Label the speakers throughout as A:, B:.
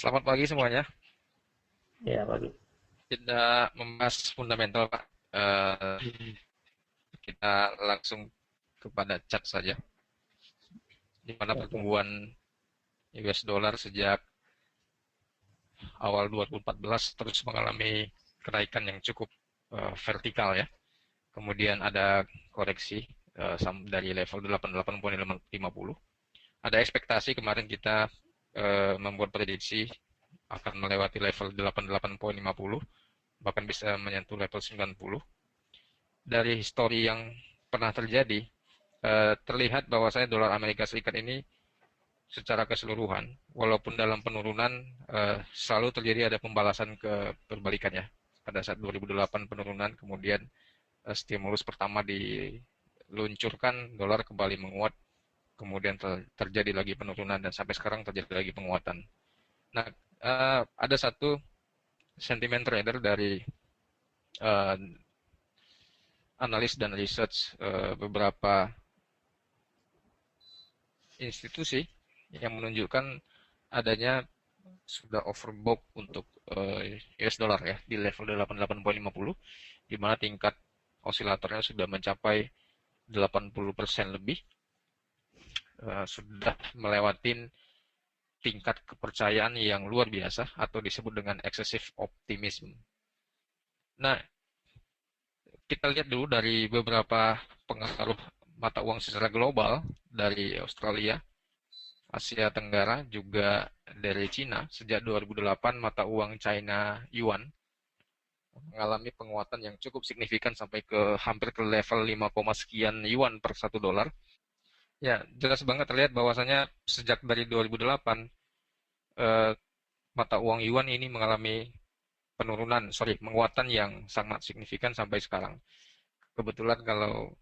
A: Selamat pagi semuanya.
B: Ya, pagi.
A: Kita membahas fundamental, Pak. Eh, kita langsung kepada chart saja. Di mana
B: Oke.
A: pertumbuhan US dollar sejak awal 2014 terus mengalami kenaikan yang cukup vertikal ya. Kemudian ada koreksi dari level 88.50. Ada ekspektasi kemarin kita membuat prediksi akan melewati level 88.50, bahkan bisa menyentuh level 90. Dari histori yang pernah terjadi, terlihat bahwasanya dolar Amerika Serikat ini secara keseluruhan, walaupun dalam penurunan, selalu terjadi ada pembalasan ke perbalikannya. Pada saat 2008 penurunan, kemudian stimulus pertama diluncurkan, dolar kembali menguat, kemudian terjadi lagi penurunan, dan sampai sekarang terjadi lagi penguatan. Nah, ada satu sentimen trader dari uh, analis dan research beberapa institusi yang menunjukkan adanya sudah overbought untuk US dollar ya di level 88.50, di mana tingkat osilatornya sudah mencapai 80% lebih, sudah melewati tingkat kepercayaan yang luar biasa atau disebut dengan excessive optimism. Nah, kita lihat dulu dari beberapa pengaruh mata uang secara global dari Australia, Asia Tenggara, juga dari Cina. Sejak 2008 mata uang China Yuan mengalami penguatan yang cukup signifikan sampai ke hampir ke level 5, sekian Yuan per satu dolar. Ya, jelas banget terlihat bahwasanya sejak dari 2008 eh, mata uang Yuan ini mengalami penguatan yang sangat signifikan sampai sekarang. Kebetulan kalau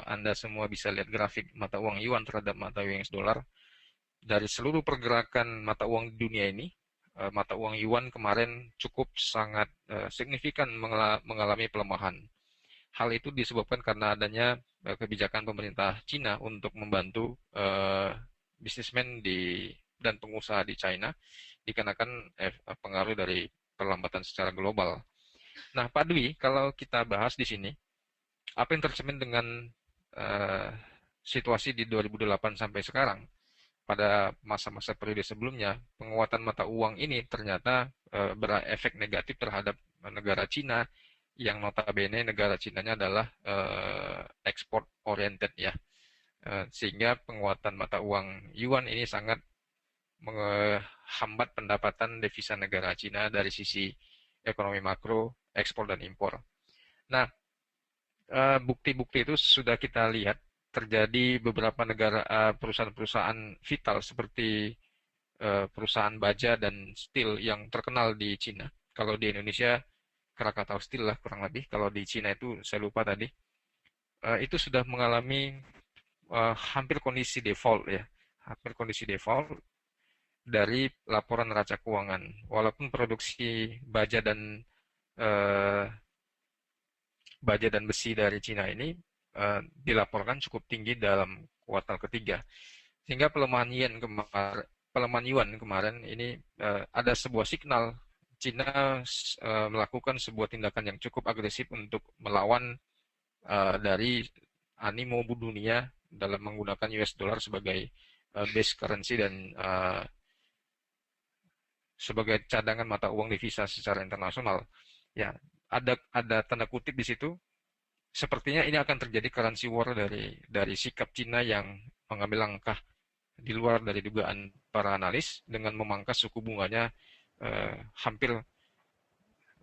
A: Anda semua bisa lihat grafik mata uang Yuan terhadap mata uang US dollar, dari seluruh pergerakan mata uang di dunia ini, mata uang Yuan kemarin cukup sangat signifikan mengalami pelemahan. Hal itu disebabkan karena adanya kebijakan pemerintah Cina untuk membantu bisnismen dan pengusaha di China dikarenakan pengaruh dari perlambatan secara global. Nah, Pak Dwi, kalau kita bahas di sini, apa yang tercermin dengan uh, situasi di 2008 sampai sekarang? Pada masa-masa periode sebelumnya, penguatan mata uang ini ternyata berefek negatif terhadap negara Cina, yang notabene negara Cinanya adalah ekspor oriented ya. Sehingga penguatan mata uang Yuan ini sangat menghambat pendapatan devisa negara Cina dari sisi ekonomi makro, ekspor dan impor. Nah, bukti-bukti itu sudah kita lihat terjadi beberapa negara, perusahaan-perusahaan vital seperti perusahaan baja dan steel yang terkenal di Cina. Kalau di Indonesia Krakatau Steel lah kurang lebih. Kalau di Cina itu saya lupa tadi. Itu sudah mengalami hampir kondisi default ya, hampir kondisi default dari laporan neraca keuangan. Walaupun produksi baja dan eh, besi dari Cina ini dilaporkan cukup tinggi dalam kuartal ketiga. Sehingga pelemahan yuan kemarin ini ada sebuah signal Cina melakukan sebuah tindakan yang cukup agresif untuk melawan dari animo dunia dalam menggunakan US dollar sebagai base currency dan sebagai cadangan mata uang devisa secara internasional. Ya, ada tanda kutip di situ. Sepertinya ini akan terjadi currency war dari sikap Cina yang mengambil langkah di luar dari dugaan para analis dengan memangkas suku bunganya hampir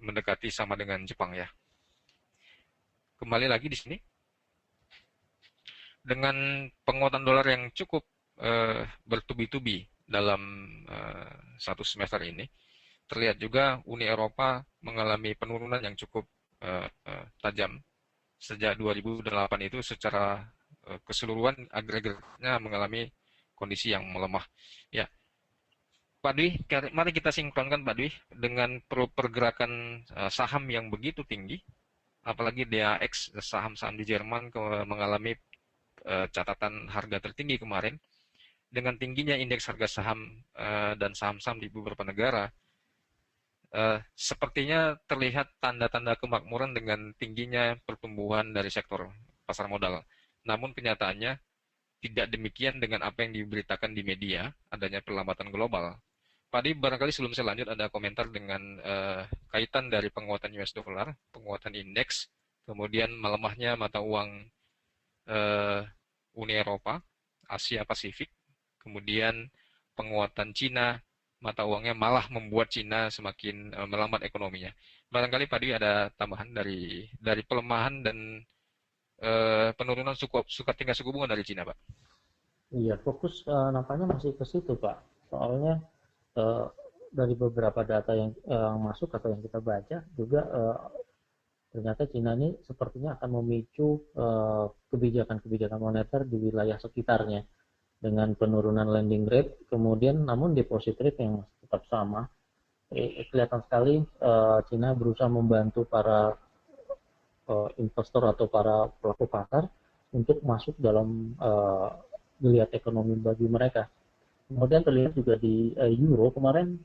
A: mendekati sama dengan Jepang ya. Kembali lagi di sini dengan penguatan dolar yang cukup bertubi-tubi dalam satu semester ini, terlihat juga Uni Eropa mengalami penurunan yang cukup tajam sejak 2008 itu. Secara keseluruhan agregatnya mengalami kondisi yang melemah. Ya, Pak Dwi, mari kita sinkronkan Pak Dwi dengan pergerakan saham yang begitu tinggi, apalagi DAX, saham-saham di Jerman mengalami catatan harga tertinggi kemarin. dengan tingginya indeks harga saham dan saham-saham di beberapa negara, sepertinya terlihat tanda-tanda kemakmuran dengan tingginya pertumbuhan dari sektor pasar modal. Namun kenyataannya tidak demikian dengan apa yang diberitakan di media, adanya perlambatan global. Tadi barangkali sebelum saya lanjut ada komentar dengan kaitan dari penguatan US dollar, penguatan indeks, kemudian melemahnya mata uang eh, Uni Eropa, Asia Pasifik, kemudian penguatan Cina, mata uangnya malah membuat Cina semakin melambat ekonominya. Barangkali Padi ada tambahan dari pelemahan dan penurunan tingkat suku bunga dari Cina, Pak.
B: Iya, fokus nampaknya masih ke situ, Pak. Soalnya eh, dari beberapa data yang masuk atau yang kita baca juga ternyata Cina ini sepertinya akan memicu kebijakan-kebijakan moneter di wilayah sekitarnya dengan penurunan lending rate, kemudian namun deposit rate yang masih tetap sama. Kelihatan sekali Cina berusaha membantu para investor atau para pelaku pasar untuk masuk dalam geliat ekonomi bagi mereka. Kemudian terlihat juga di euro kemarin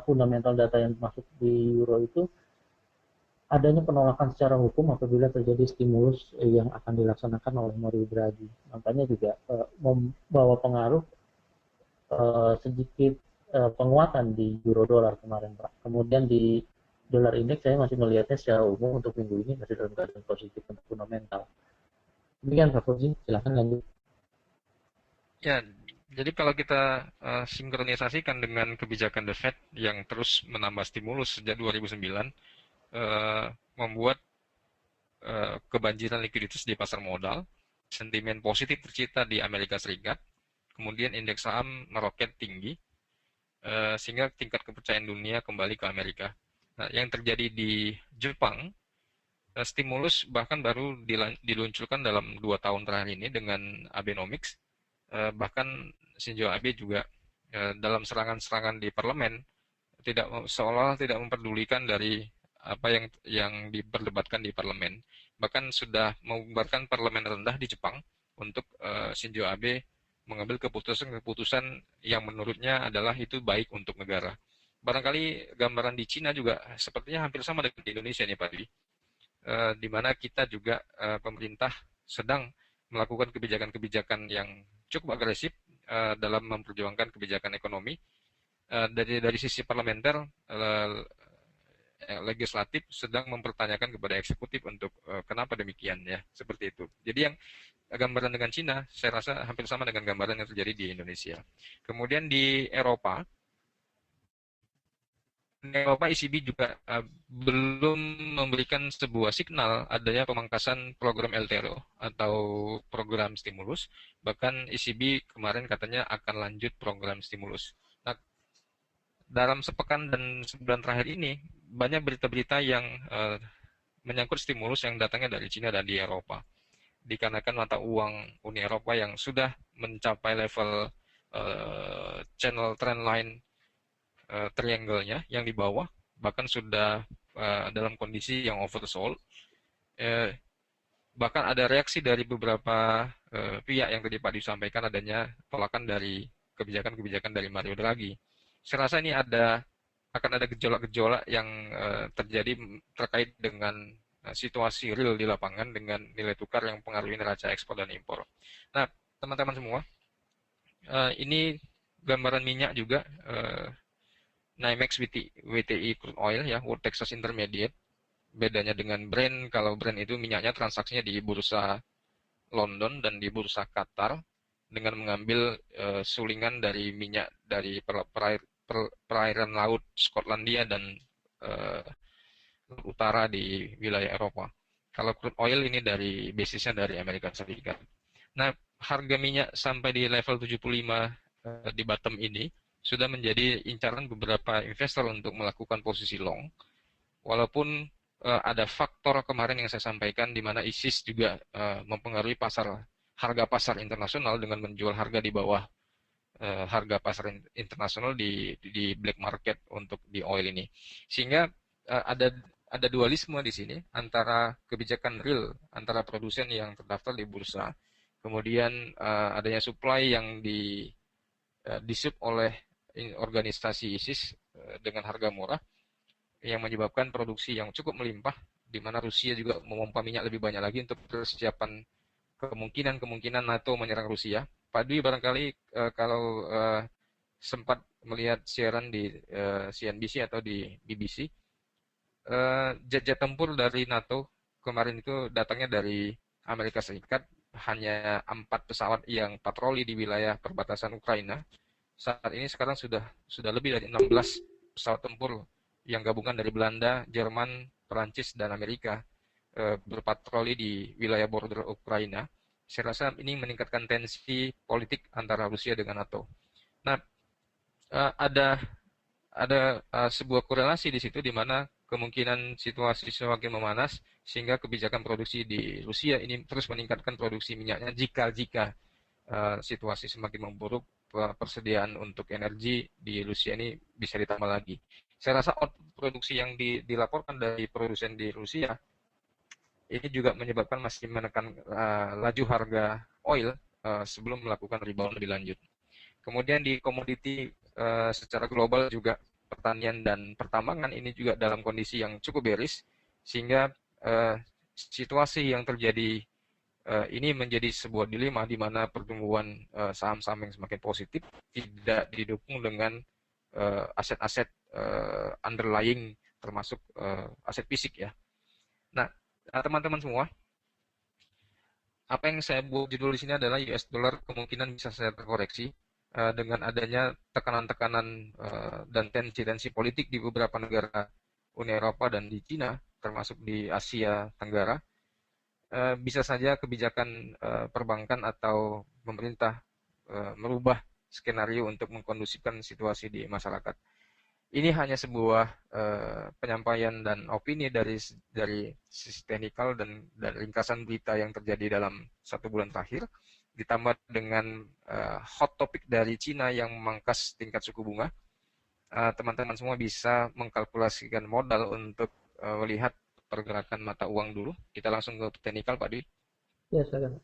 B: fundamental data yang masuk di euro itu adanya penolakan secara hukum apabila terjadi stimulus yang akan dilaksanakan oleh Mario Draghi. Nampaknya juga membawa pengaruh sedikit penguatan di euro dolar kemarin, Pak. Kemudian di dolar indeks saya masih melihatnya secara umum untuk minggu ini masih dalam keadaan positif untuk fundamental. Demikian Pak Fauzi, silahkan lanjut.
A: Ya, jadi kalau kita sinkronisasikan dengan kebijakan The Fed yang terus menambah stimulus sejak 2009, membuat kebanjiran likuiditas di pasar modal, sentimen positif tercipta di Amerika Serikat, kemudian indeks saham meroket tinggi, sehingga tingkat kepercayaan dunia kembali ke Amerika. Nah, yang terjadi di Jepang, stimulus bahkan baru diluncurkan dalam 2 tahun terakhir ini dengan Abenomics. Bahkan Shinzo Abe juga dalam serangan-serangan di parlemen seolah tidak memperdulikan dari apa yang diperdebatkan di parlemen. Bahkan sudah membubarkan parlemen rendah di Jepang untuk Shinzo Abe mengambil keputusan-keputusan yang menurutnya adalah itu baik untuk negara. Barangkali gambaran di Cina juga sepertinya hampir sama dengan di Indonesia nih Pak Dwi, di mana kita juga pemerintah sedang melakukan kebijakan-kebijakan yang cukup agresif dalam memperjuangkan kebijakan ekonomi. Dari sisi parlementer, legislatif sedang mempertanyakan kepada eksekutif untuk kenapa demikian ya, seperti itu. Jadi yang gambaran dengan Cina, saya rasa hampir sama dengan gambaran yang terjadi di Indonesia. Kemudian di Eropa ECB juga belum memberikan sebuah signal adanya pemangkasan program LTRO atau program stimulus. Bahkan ECB kemarin katanya akan lanjut program stimulus. Nah, dalam sepekan dan sebulan terakhir ini banyak berita-berita yang menyangkut stimulus yang datangnya dari Cina dan di Eropa. Dikarenakan mata uang Uni Eropa yang sudah mencapai level channel trendline triangle-nya yang di bawah, bahkan sudah dalam kondisi yang oversold. Eh, Bahkan ada reaksi dari beberapa pihak yang tadi Pak disampaikan adanya tolakan dari kebijakan-kebijakan dari Mario Draghi. Saya rasa ini akan ada gejolak-gejolak yang terjadi terkait dengan situasi real di lapangan dengan nilai tukar yang mempengaruhi neraca ekspor dan impor. Nah, teman-teman semua, ini gambaran minyak juga, NYMEX WTI crude oil ya, World Texas Intermediate. Bedanya dengan Brent, kalau Brent itu minyaknya transaksinya di bursa London dan di bursa Qatar dengan mengambil sulingan dari minyak dari perairan laut Skotlandia dan uh, utara di wilayah Eropa. Kalau crude oil ini basisnya dari Amerika Serikat. Nah, harga minyak sampai di level 75 di bottom ini sudah menjadi incaran beberapa investor untuk melakukan posisi long. Walaupun ada faktor kemarin yang saya sampaikan di mana ISIS juga mempengaruhi harga pasar internasional dengan menjual harga di bawah harga pasar internasional di black market untuk di oil ini. Sehingga ada dualisme di sini antara kebijakan real antara produsen yang terdaftar di bursa, kemudian adanya supply yang disup oleh organisasi ISIS dengan harga murah yang menyebabkan produksi yang cukup melimpah, di mana Rusia juga memompa minyak lebih banyak lagi untuk persiapan kemungkinan NATO menyerang Rusia. Pak Dwi barangkali kalau sempat melihat siaran di CNBC atau di BBC, jet-jet tempur dari NATO kemarin itu datangnya dari Amerika Serikat, hanya 4 pesawat yang patroli di wilayah perbatasan Ukraina. Saat ini sekarang sudah lebih dari 16 pesawat tempur yang gabungan dari Belanda, Jerman, Perancis, dan Amerika berpatroli di wilayah border Ukraina. Saya rasa ini meningkatkan tensi politik antara Rusia dengan NATO. Nah, ada sebuah korelasi di situ di mana kemungkinan situasi semakin memanas sehingga kebijakan produksi di Rusia ini terus meningkatkan produksi minyaknya jika situasi semakin memburuk, persediaan untuk energi di Rusia ini bisa ditambah lagi. Saya rasa output produksi yang dilaporkan dari produsen di Rusia ini juga menyebabkan masih menekan laju harga oil sebelum melakukan rebound lebih lanjut. Kemudian di komoditi secara global juga pertanian dan pertambangan ini juga dalam kondisi yang cukup bearish, sehingga situasi yang terjadi ini menjadi sebuah dilema di mana pertumbuhan saham-saham yang semakin positif tidak didukung dengan aset-aset underlying termasuk aset fisik ya. Nah, teman-teman semua, apa yang saya buat judul di sini adalah US dollar kemungkinan bisa saya terkoreksi dengan adanya tekanan-tekanan dan tensi-tensi politik di beberapa negara Uni Eropa dan di Cina, termasuk di Asia Tenggara. Bisa saja kebijakan perbankan atau pemerintah merubah skenario untuk mengkondusifkan situasi di masyarakat. Ini hanya sebuah penyampaian dan opini dari sisi teknikal dan ringkasan berita yang terjadi dalam 1 bulan terakhir, ditambah dengan hot topic dari Cina yang memangkas tingkat suku bunga. Teman-teman semua bisa mengkalkulasikan modal untuk melihat pergerakan mata uang dulu. Kita langsung ke teknikal, Pak Dwi.
B: Ya, silakan.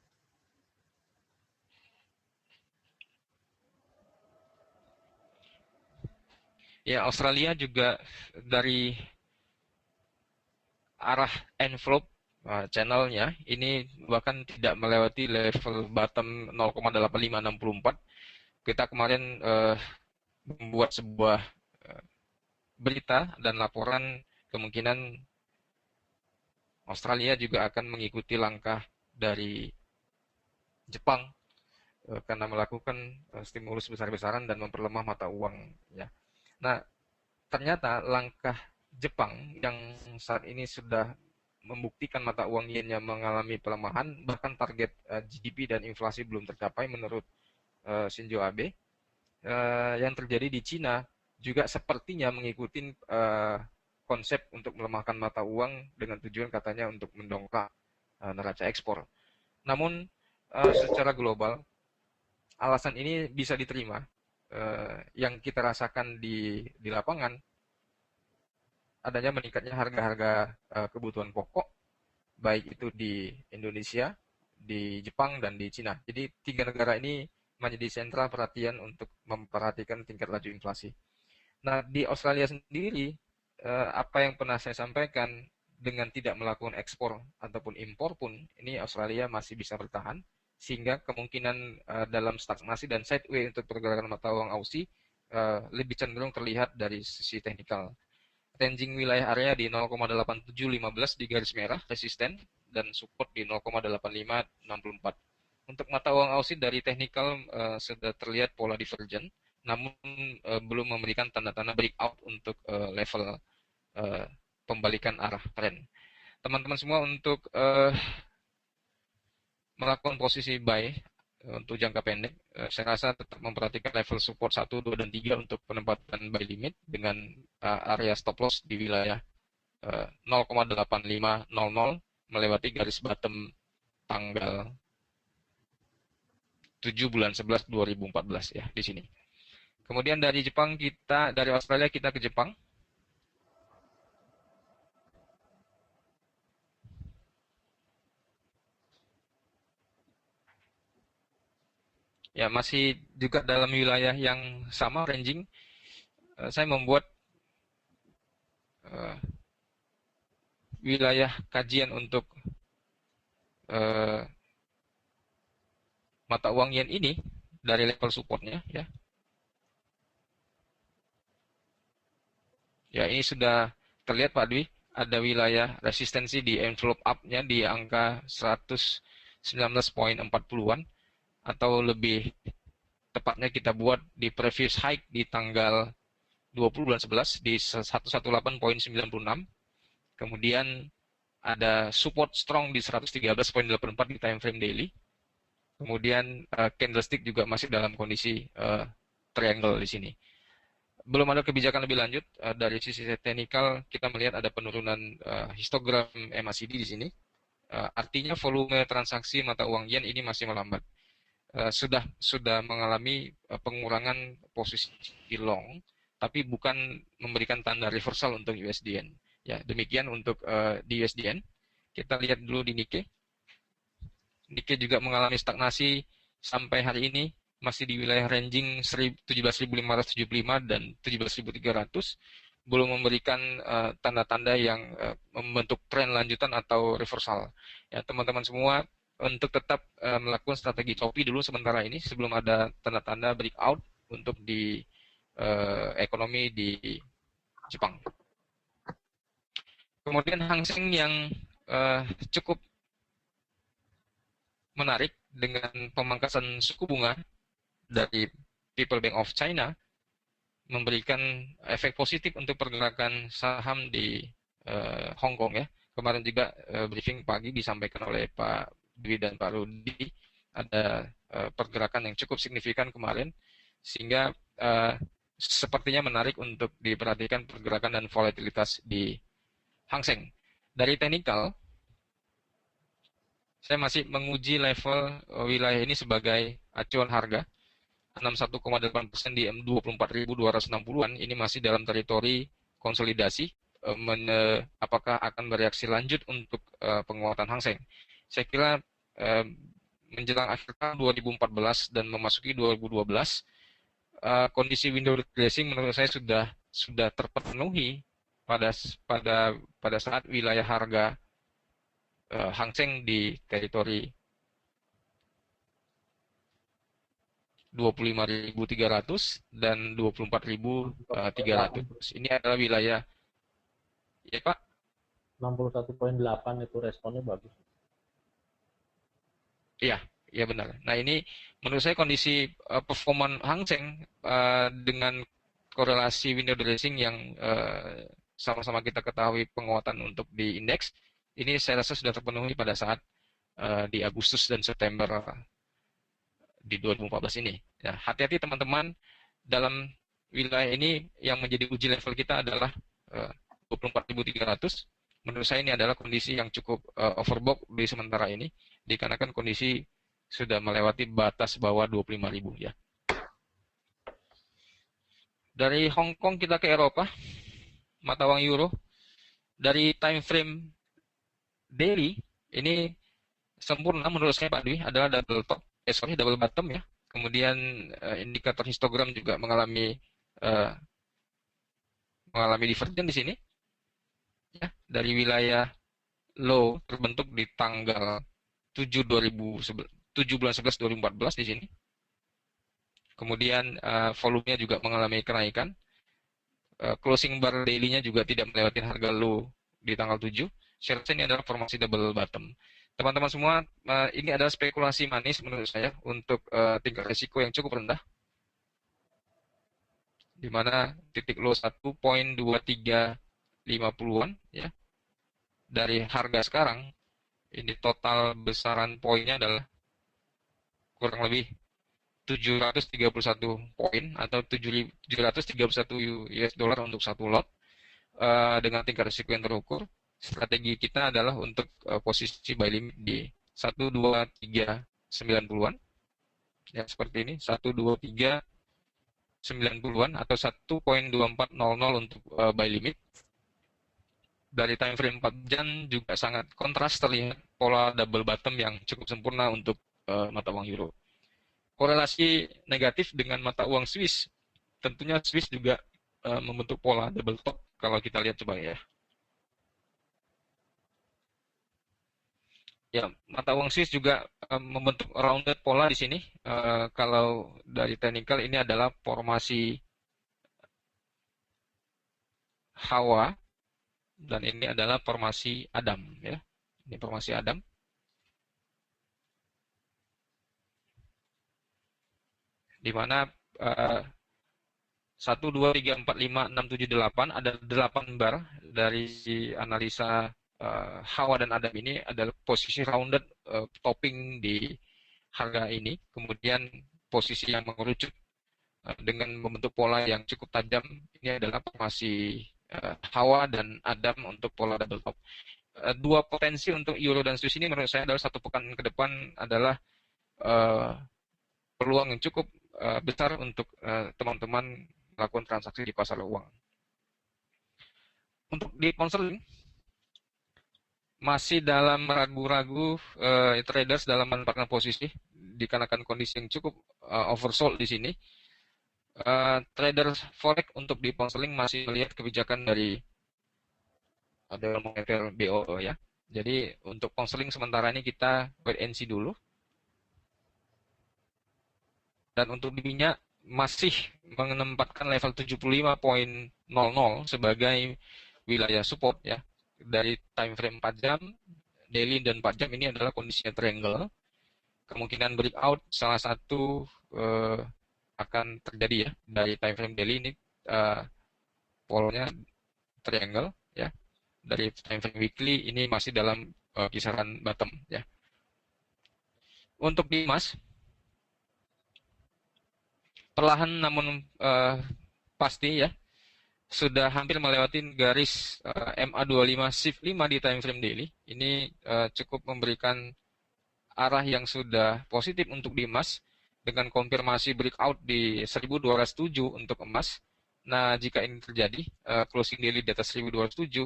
A: Ya, Australia juga dari arah envelope channelnya ini bahkan tidak melewati level bottom 0,8564. Kita kemarin membuat sebuah berita dan laporan kemungkinan Australia juga akan mengikuti langkah dari Jepang karena melakukan stimulus besar-besaran dan memperlemah mata uang ya. Nah, ternyata langkah Jepang yang saat ini sudah membuktikan mata uang yennya mengalami pelemahan, bahkan target GDP dan inflasi belum tercapai menurut Shinzo Abe. Yang terjadi di Cina juga sepertinya mengikuti konsep untuk melemahkan mata uang dengan tujuan katanya untuk mendongkrak neraca ekspor. Namun secara global alasan ini bisa diterima. Yang kita rasakan di lapangan adanya meningkatnya harga-harga kebutuhan pokok, baik itu di Indonesia, di Jepang, dan di Cina. Jadi 3 negara ini menjadi sentra perhatian untuk memperhatikan tingkat laju inflasi. Nah, di Australia sendiri, apa yang pernah saya sampaikan, dengan tidak melakukan ekspor ataupun impor pun, ini Australia masih bisa bertahan, sehingga kemungkinan dalam stagnasi dan sideways untuk pergerakan mata uang Aussie lebih cenderung terlihat dari sisi teknikal. Ranging wilayah area di 0,8715 di garis merah resisten dan support di 0,8564. Untuk mata uang Aussie dari teknikal sudah terlihat pola divergent, namun belum memberikan tanda-tanda breakout untuk level pembalikan arah tren. Teman-teman semua untuk melakukan posisi buy untuk jangka pendek, saya rasa tetap memperhatikan level support 1, 2, dan 3 untuk penempatan buy limit dengan area stop loss di wilayah 0,8500 melewati garis bottom tanggal 7 bulan 11 2014 ya di sini. Kemudian dari Australia kita ke Jepang. Ya, masih juga dalam wilayah yang sama ranging. Saya membuat eh, wilayah kajian untuk eh, mata uang yen ini dari level supportnya ya. Ya, ini sudah terlihat Pak Dwi, ada wilayah resistensi di envelope up-nya di angka 119,40-an atau lebih tepatnya kita buat di previous high di tanggal 20 bulan 11 di 118,96. Kemudian ada support strong di 113,84 di time frame daily. Kemudian candlestick juga masih dalam kondisi triangle di sini. Belum ada kebijakan lebih lanjut dari sisi teknikal. Kita melihat ada penurunan histogram MACD di sini. Artinya volume transaksi mata uang yen ini masih melambat. Sudah mengalami pengurangan posisi long, tapi bukan memberikan tanda reversal untuk USDN. Ya, demikian untuk di USDN. Kita lihat dulu di Nikkei. Nikkei juga mengalami stagnasi sampai hari ini masih di wilayah ranging 17.575 dan 17.300, belum memberikan tanda-tanda yang membentuk tren lanjutan atau reversal. Ya, teman-teman semua untuk tetap melakukan strategi copy dulu sementara ini sebelum ada tanda-tanda breakout untuk di ekonomi di Jepang. Kemudian Hang Seng yang cukup menarik dengan pemangkasan suku bunga dari People Bank of China memberikan efek positif untuk pergerakan saham di Hong Kong ya. Kemarin juga briefing pagi disampaikan oleh Pak Dwi dan Pak Rudi ada pergerakan yang cukup signifikan kemarin sehingga sepertinya menarik untuk diperhatikan pergerakan dan volatilitas di Hang Seng. Dari teknikal, saya masih menguji level wilayah ini sebagai acuan harga 61,8% di 24.260-an. Ini masih dalam teritori konsolidasi. Apakah akan bereaksi lanjut untuk penguatan Hang Seng? Saya kira menjelang akhir tahun 2014 dan memasuki 2012, kondisi window dressing menurut saya sudah terpenuhi pada pada saat wilayah harga Hang Seng di teritori 25.300 dan 24.300. Ini adalah wilayah, ya Pak?
B: 61,8 itu responnya bagus.
A: Iya, iya benar. Nah ini menurut saya kondisi performa Hang Seng dengan korelasi window dressing yang sama-sama kita ketahui penguatan untuk di indeks, ini saya rasa sudah terpenuhi pada saat di Agustus dan September di 2014 ini. Ya, hati-hati teman-teman, dalam wilayah ini yang menjadi uji level kita adalah 24.300. Menurut saya ini adalah kondisi yang cukup overbought di sementara ini, dikarenakan kondisi sudah melewati batas bawah 25.000 ya. Dari Hong Kong kita ke Eropa, mata uang euro dari time frame daily ini sempurna menurut saya Pak Dwi adalah double bottom ya. Kemudian indikator histogram juga uh, mengalami divergen di sini ya, dari wilayah low terbentuk di tanggal 7 bulan 11 2014 di sini. Kemudian volumenya juga mengalami kenaikan. Closing bar daily-nya juga tidak melewati harga low di tanggal 7. Saya rasa ini adalah formasi double bottom. Teman-teman semua, ini adalah spekulasi manis menurut saya untuk tingkat risiko yang cukup rendah, di mana titik low 1.2350-an ya. Dari harga sekarang, ini total besaran poinnya adalah kurang lebih 731 poin atau 731 US dollar untuk satu lot dengan tingkat risiko yang terukur. Strategi kita adalah untuk posisi buy limit di 12390-an ya, seperti ini 12390-an atau 1.2400 untuk buy limit. Dari time frame 4 jam juga sangat kontras terlihat pola double bottom yang cukup sempurna untuk mata uang euro. korelasi negatif dengan mata uang Swiss. Tentunya Swiss juga membentuk pola double top kalau kita lihat coba ya. Ya, mata uang Swiss juga membentuk rounded pola di sini. Kalau dari technical ini adalah formasi Hawa dan ini adalah formasi Adam ya. Ini formasi Adam. Di mana 1, 2, 3, 4, 5, 6, 7, 8 ada 8 bar dari analisa Hawa dan Adam ini adalah posisi rounded topping di harga ini. Kemudian posisi yang mengerucut dengan membentuk pola yang cukup tajam ini adalah formasi Hawa dan Adam untuk pola double top. Dua potensi untuk Euro dan Swiss ini menurut saya adalah satu pekan ke depan adalah uh, peluang yang cukup besar untuk teman-teman melakukan transaksi di pasar uang. Untuk di konseling masih dalam ragu-ragu traders dalam menempatkan posisi dikarenakan kondisi yang cukup oversold di sini. Trader forex untuk di konseling masih melihat kebijakan dari Dewan Moneter BOE ya. Jadi untuk konseling sementara ini kita wait and see dulu. Dan untuk di minyak masih menempatkan level 75.00 sebagai wilayah support ya. Dari time frame 4 jam, daily dan 4 jam ini adalah kondisinya triangle. Kemungkinan breakout salah satu akan terjadi ya dari time frame daily ini polanya triangle ya. Dari time frame weekly ini masih dalam kisaran bottom ya. Untuk di emas perlahan namun pasti ya sudah hampir melewati garis MA25 shift 5 di time frame daily. Ini cukup memberikan arah yang sudah positif untuk di emas dengan konfirmasi breakout di 1207 untuk emas. Nah, jika ini terjadi closing daily di atas 1207,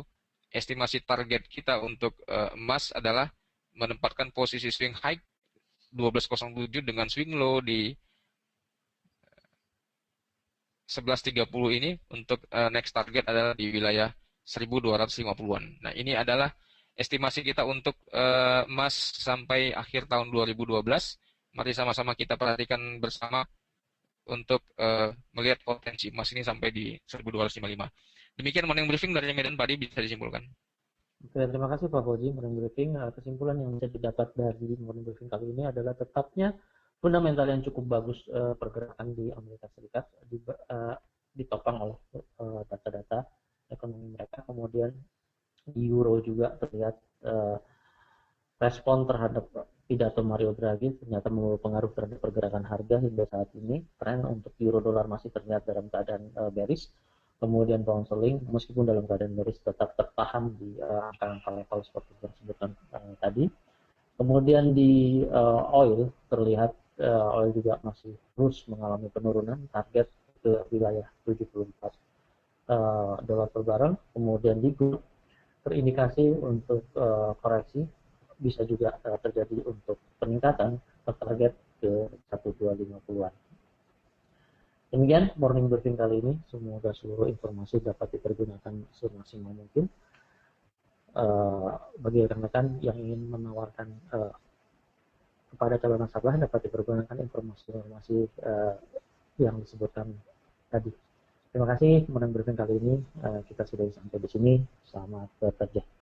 A: estimasi target kita untuk emas adalah menempatkan posisi swing high 1207 dengan swing low di 11.30 ini untuk next target adalah di wilayah 1250-an. Nah, ini adalah estimasi kita untuk emas sampai akhir tahun 2012. Mari sama-sama kita perhatikan bersama untuk melihat potensi emas ini sampai di 1255. Demikian morning briefing dari Medan Padi bisa disimpulkan.
B: Oke, terima kasih Pak Fauzi morning briefing. Kesimpulan yang bisa didapat dari morning briefing kali ini adalah tetapnya fundamental yang cukup bagus pergerakan di Amerika Serikat ditopang oleh data-data ekonomi mereka. Kemudian di Euro juga terlihat respon terhadap pidato Mario Draghi ternyata membawa pengaruh terhadap pergerakan harga hingga saat ini. Tren untuk euro dolar masih terlihat dalam keadaan bearish. Kemudian pound sterling meskipun dalam keadaan bearish tetap tertahan di angka-angka level seperti yang disebutkan tadi. Kemudian di oil terlihat oil juga masih terus mengalami penurunan, target ke wilayah 74 dolar per barrel. Kemudian di gold terindikasi untuk koreksi bisa juga terjadi untuk peningkatan ke target ke 1250-an. Demikian morning briefing kali ini. Semoga seluruh informasi dapat dipergunakan semaksimal mungkin. Bagi rekan-rekan yang ingin menawarkan kepada calon nasabah dapat dipergunakan informasi-informasi yang disebutkan tadi. Terima kasih morning briefing kali ini. Kita sudah sampai di sini. Selamat bekerja.